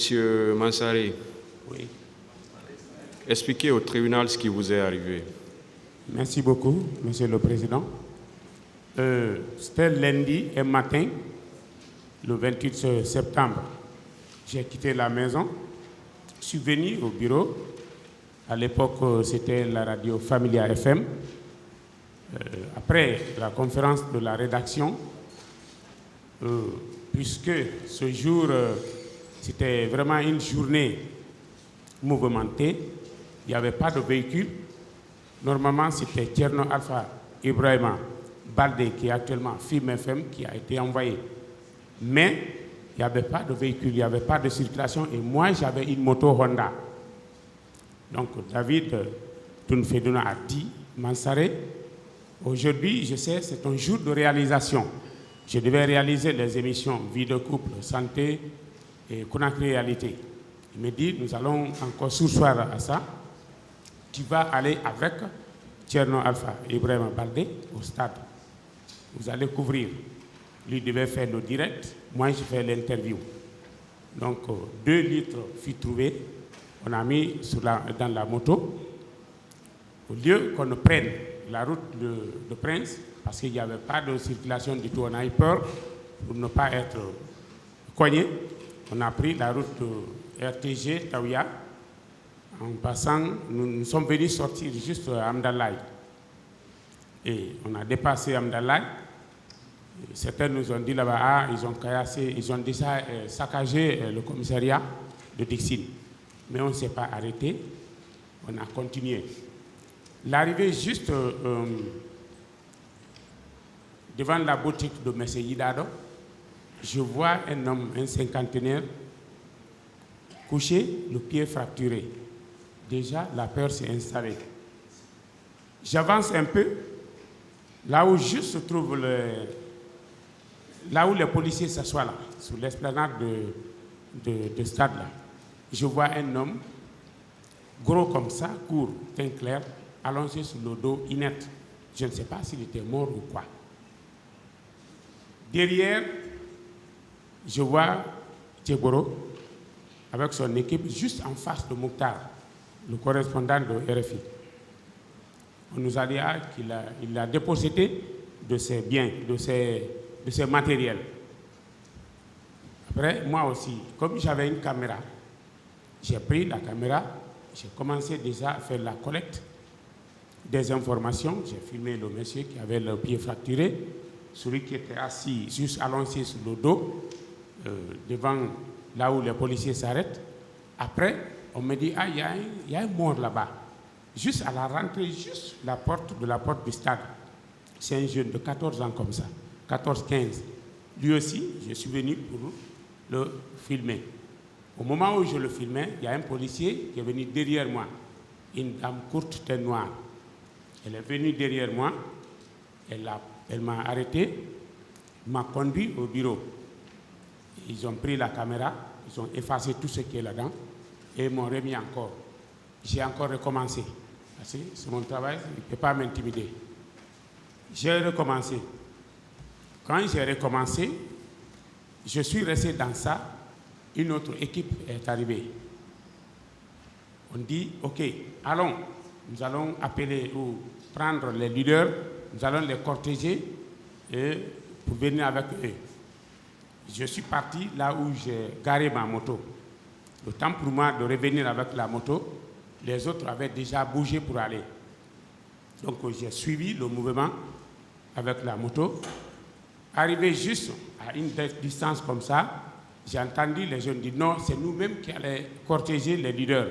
Monsieur Mansaré, Oui. expliquez au tribunal ce qui vous est arrivé. Merci beaucoup, Monsieur le Président. C'était lundi et matin, le 28 septembre. J'ai quitté la maison, je suis venu au bureau. À l'époque, c'était la radio Familia FM. Après la conférence de la rédaction, puisque ce jour, c'était vraiment une journée mouvementée, il n'y avait pas de véhicule. Normalement, c'était Thierno Alpha Ibrahima Baldé, qui est actuellement FIM FM, qui a été envoyé. Mais il n'y avait pas de véhicule, il n'y avait pas de circulation. Et moi, j'avais une moto Honda. Donc, David Tounfedouna a dit, Mansaré, aujourd'hui, je sais, c'est un jour de réalisation. Je devais réaliser les émissions Vie de couple, santé et Conakry Réalité. Il me dit, nous allons encore sursoir à ça. Tu vas aller avec Thierno Alpha Ibrahima Baldé au stade. Vous allez couvrir. Lui devait faire le direct, moi je fais l'interview. Donc 2 litres fut trouvé, on a mis dans la moto. Au lieu qu'on ne prenne la route de Prince, parce qu'il n'y avait pas de circulation du tout, on a eu peur pour ne pas être cogné. On a pris la route de RTG Taouya. En passant, nous sommes venus sortir juste à Amdalaï. Et on a dépassé Amdalaï. Certains nous ont dit là-bas, ils ont caillassé, ils ont déjà saccagé le commissariat de Dixine. Mais on ne s'est pas arrêté, on a continué. L'arrivée juste devant la boutique de M. Yidado, je vois un homme, un cinquantenaire, couché, le pied fracturé. Déjà, la peur s'est installée. J'avance un peu, là où juste se trouve là où les policiers s'assoient là, sur l'esplanade de stade là. Je vois un homme, gros comme ça, court, teint clair, allongé sur le dos, inerte. Je ne sais pas s'il était mort ou quoi. Derrière, je vois Tchegoro avec son équipe juste en face de Mouktar, le correspondant de RFI. On nous a dit qu'il a dépossédé de ses biens, de ses matériels. Après, moi aussi, comme j'avais une caméra, j'ai pris la caméra, j'ai commencé déjà à faire la collecte des informations. J'ai filmé le monsieur qui avait le pied fracturé, celui qui était assis, juste allongé sur le dos, devant là où les policiers s'arrêtent. Après, on me dit, il y a un mort là-bas. Juste à la rentrée, juste la porte du stade. C'est un jeune de 14 ans comme ça, 14-15. Lui aussi, je suis venu pour le filmer. Au moment où je le filmais, il y a un policier qui est venu derrière moi, une dame courte, teint noire. Elle est venue derrière moi, elle m'a arrêté, m'a conduit au bureau. Ils ont pris la caméra, ils ont effacé tout ce qui est là-dedans et m'ont remis encore. J'ai encore recommencé. Parce que c'est mon travail, il ne peut pas m'intimider. J'ai recommencé. Quand j'ai recommencé, je suis resté dans ça. Une autre équipe est arrivée. On dit, OK, allons, nous allons appeler ou prendre les leaders, nous allons les cortéger pour venir avec eux. Je suis parti là où j'ai garé ma moto. Le temps pour moi de revenir avec la moto, les autres avaient déjà bougé pour aller. Donc j'ai suivi le mouvement avec la moto. Arrivé juste à une distance comme ça, j'ai entendu les jeunes dire non, c'est nous-mêmes qui allons cortéger les leaders.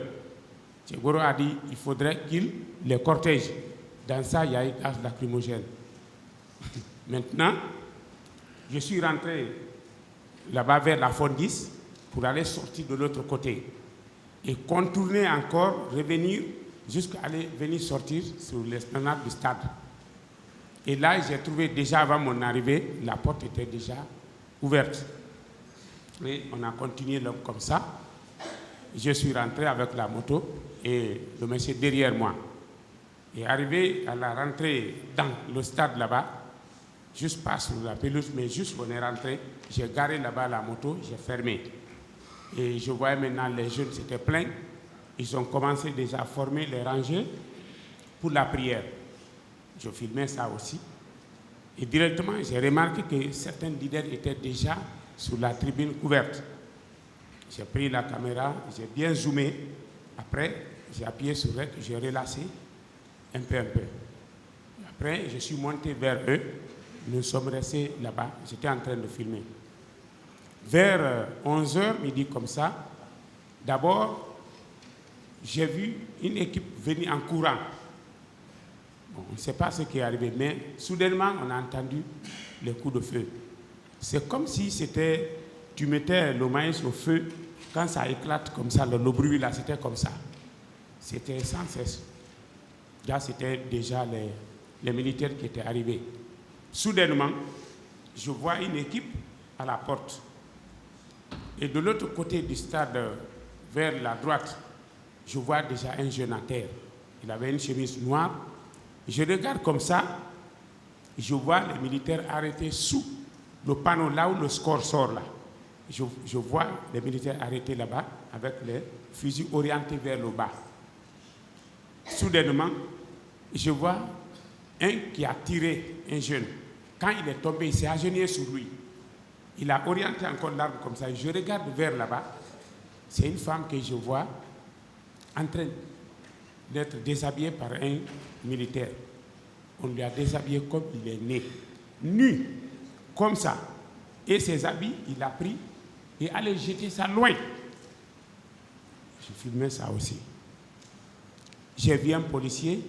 Tchegoro a dit il faudrait qu'ils les cortègent. Dans ça, il y a eu gaz lacrymogène. Maintenant, je suis rentré là-bas vers la Fondis pour aller sortir de l'autre côté et contourner encore, revenir jusqu'à aller venir sortir sur l'esplanade du stade. Et là, j'ai trouvé déjà avant mon arrivée, la porte était déjà ouverte. Et on a continué comme ça. Je suis rentré avec la moto et le monsieur derrière moi. Et arrivé à la rentrée dans le stade là-bas, juste pas sur la pelouse, mais juste on est rentré, j'ai garé là-bas la moto, j'ai fermé. Et je voyais maintenant les jeunes s'étaient pleins. Ils ont commencé déjà à former les rangées pour la prière. Je filmais ça aussi. Et directement, j'ai remarqué que certains leaders étaient déjà sur la tribune couverte. J'ai pris la caméra, j'ai bien zoomé. Après, j'ai appuyé sur REC, j'ai relâché un peu. Après, je suis monté vers eux. Nous sommes restés là-bas. J'étais en train de filmer. Vers 11h, midi comme ça, d'abord, j'ai vu une équipe venir en courant. Bon, on ne sait pas ce qui est arrivé, mais soudainement, on a entendu les coups de feu. C'est comme si c'était, tu mettais le maïs au feu, quand ça éclate comme ça, le bruit là, c'était comme ça. C'était sans cesse. Là, c'était déjà les militaires qui étaient arrivés. Soudainement, je vois une équipe à la porte. Et de l'autre côté du stade, vers la droite, je vois déjà un jeune à terre. Il avait une chemise noire. Je regarde comme ça, je vois les militaires arrêtés sous le panneau, là où le score sort là. Je vois les militaires arrêtés là-bas avec les fusils orientés vers le bas. Soudainement, je vois un qui a tiré un jeune. Quand il est tombé, il s'est agenouillé sur lui. Il a orienté encore l'arme comme ça. Je regarde vers là-bas. C'est une femme que je vois en train d'être déshabillée par un militaire. On lui a déshabillé comme il est né. Nu, comme ça. Et ses habits, il a pris et allait jeter ça loin. Je filmais ça aussi. J'ai vu un policier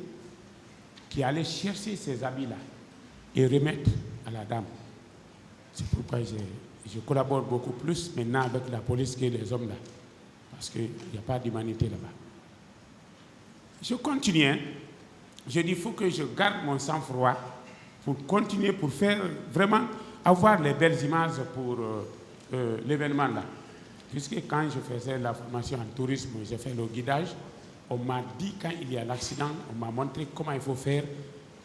qui allait chercher ces habits-là et remettre à la dame. C'est pourquoi je collabore beaucoup plus maintenant avec la police que les hommes là. Parce qu'il n'y a pas d'humanité là-bas. Je continue. Je dis, il faut que je garde mon sang-froid pour continuer, pour faire vraiment avoir les belles images pour l'événement là. Puisque quand je faisais la formation en tourisme, j'ai fait le guidage, on m'a dit quand il y a l'accident, on m'a montré comment il faut faire,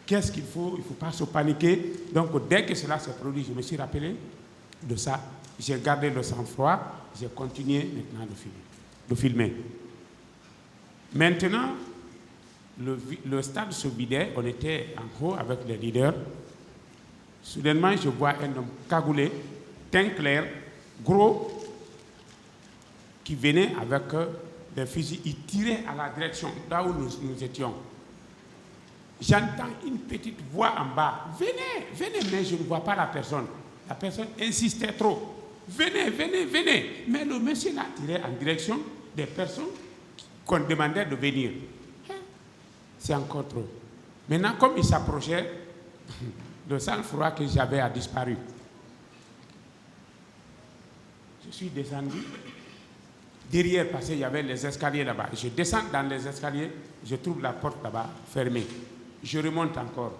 qu'est-ce qu'il faut, il ne faut pas se paniquer. Donc dès que cela se produit, je me suis rappelé de ça. J'ai gardé le sang-froid, j'ai continué maintenant de filmer. Maintenant, le stade se vidait, on était en haut avec les leaders. Soudainement, je vois un homme cagoulé, teint clair, gros, qui venait avec des fusils. Il tirait à la direction là où nous étions. J'entends une petite voix en bas. Venez, venez, mais je ne vois pas la personne. La personne insistait trop. Venez, venez, venez. Mais le monsieur là tirait en direction des personnes qu'on demandait de venir. C'est encore trop. Maintenant, comme il s'approchait, le sang-froid que j'avais a disparu. Je suis descendu. Derrière, parce qu'il y avait les escaliers là-bas. Je descends dans les escaliers, je trouve la porte là-bas fermée. Je remonte encore.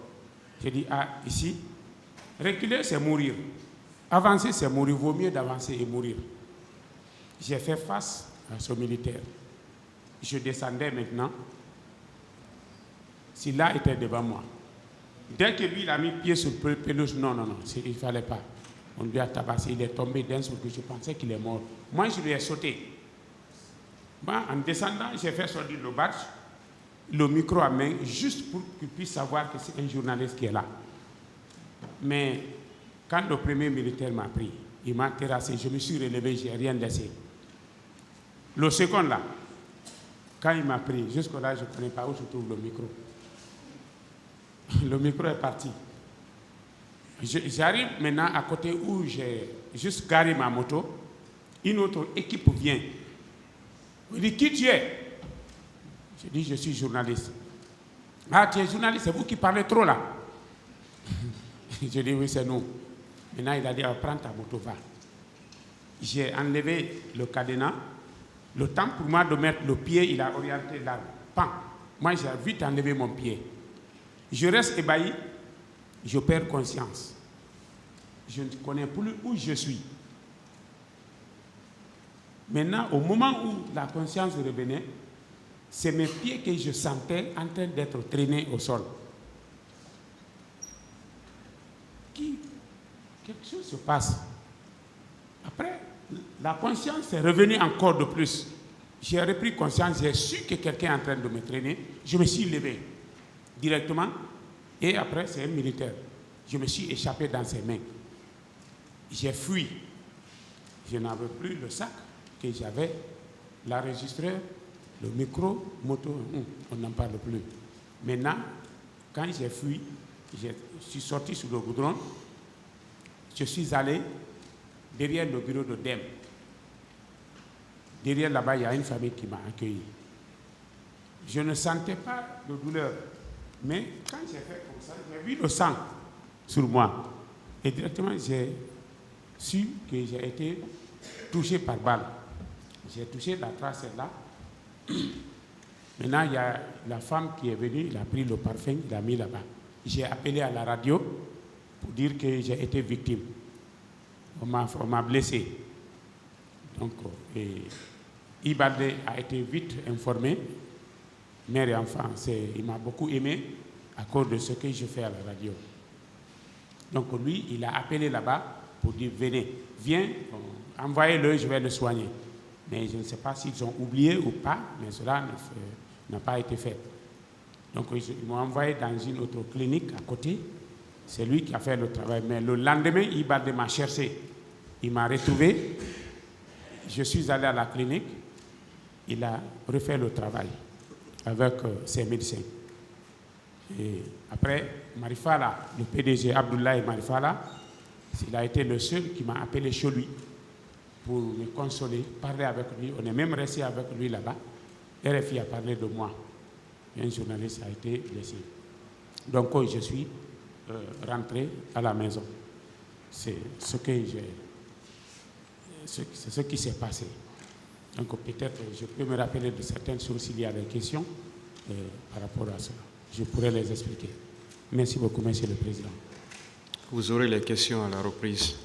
Je dis, ah, ici, reculer, c'est mourir. Avancer, c'est mourir. Vaut mieux d'avancer et mourir. J'ai fait face à ce militaire. Je descendais maintenant. S'il était devant moi. Dès que lui, il a mis pied sur le pelouse, non, il ne fallait pas. On lui a tabassé, il est tombé d'un seul coup, je pensais qu'il est mort. Moi, je lui ai sauté. Moi, en descendant, j'ai fait sortir le badge, le micro à main, juste pour qu'il puisse savoir que c'est un journaliste qui est là. Mais quand le premier militaire m'a pris, il m'a terrassé, je me suis relevé, je n'ai rien laissé. Le second là, quand il m'a pris, jusque-là, je ne connais pas où se trouve le micro. Le micro est parti. J'arrive maintenant à côté où j'ai juste garé ma moto. Une autre équipe vient. Il dit, qui tu es? Je dis, je suis journaliste. Ah, tu es journaliste, c'est vous qui parlez trop là. Je dis, oui, c'est nous. Maintenant, il a dit, prends ta moto, va. J'ai enlevé le cadenas. Le temps pour moi de mettre le pied, il a orienté l'arme. Pan. Moi, j'ai vite enlevé mon pied. Je reste ébahi. Je perds conscience. Je ne connais plus où je suis. Maintenant, au moment où la conscience revenait, c'est mes pieds que je sentais en train d'être traînés au sol. Quelque chose se passe. Après, la conscience est revenue encore de plus. J'ai repris conscience, j'ai su que quelqu'un est en train de me traîner. Je me suis levé directement et après, c'est un militaire. Je me suis échappé dans ses mains. J'ai fui. Je n'avais plus le sac que j'avais, l'enregistreur, le micro, moto, on n'en parle plus. Maintenant, quand j'ai fui, je suis sorti sur le goudron, je suis allé derrière le bureau de DEM. Derrière là-bas, il y a une famille qui m'a accueilli. Je ne sentais pas de douleur, mais quand j'ai fait comme ça, j'ai vu le sang sur moi. Et directement, j'ai su que j'ai été touché par balle. J'ai touché la trace là. Maintenant, il y a la femme qui est venue, il a pris le parfum, il l'a mis là-bas. J'ai appelé à la radio pour dire que j'ai été victime. On m'a blessé. Donc, Ibalde a été vite informé. Mère et enfant, il m'a beaucoup aimé à cause de ce que je fais à la radio. Donc, lui, il a appelé là-bas pour dire, venez, viens, envoyez-le, je vais le soigner. Mais je ne sais pas s'ils ont oublié ou pas, mais cela n'a pas été fait. Donc, ils m'ont envoyé dans une autre clinique à côté. C'est lui qui a fait le travail. Mais le lendemain, Ibalde m'a cherché. Il m'a retrouvé. Je suis allé à la clinique. Il a refait le travail avec ses médecins. Et après, Marifala, le PDG Abdoulaye Marifala, il a été le seul qui m'a appelé chez lui pour me consoler, parler avec lui. On est même resté avec lui là-bas. RFI a parlé de moi. Un journaliste a été blessé. Donc, je suis rentré à la maison. C'est ce qui s'est passé. Donc, peut-être, je peux me rappeler de certaines choses s'il y a des questions par rapport à cela. Je pourrais les expliquer. Merci beaucoup, Monsieur le Président. Vous aurez les questions à la reprise.